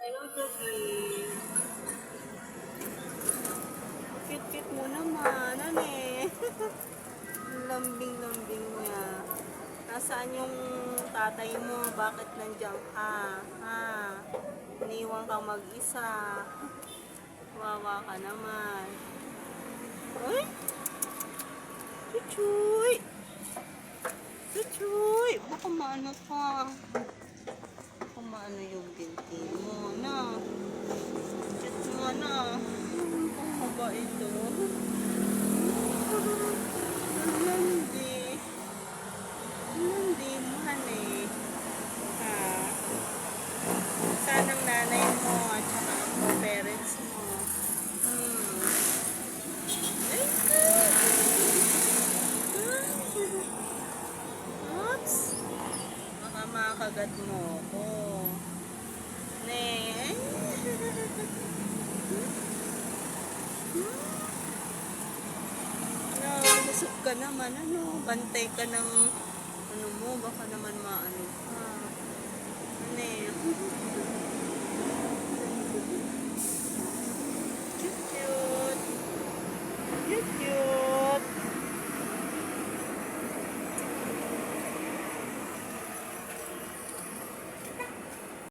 Hello, Gabi. Cute-cute mo naman. Ano eh? Lambing-lambing mo yan. Nasaan yung tatay mo? Bakit nandiyan ka? Ha? Iniwan kang mag-isa. Wawa ka naman. Uy! Chuchuy! Chuchuy! Baka maano ka. Baka maano yung binti mo na. Cute mo na. Ang ba ito? Ang landi. Ang landi mo, hane. Ha? Saan ang nanay mo at saka ang parents mo? Ay, oops. Baka makagat mo ko. Ne. Ano, busog ka naman. Ano, bantay ka ng ano mo. Baka naman maano ka. Ne.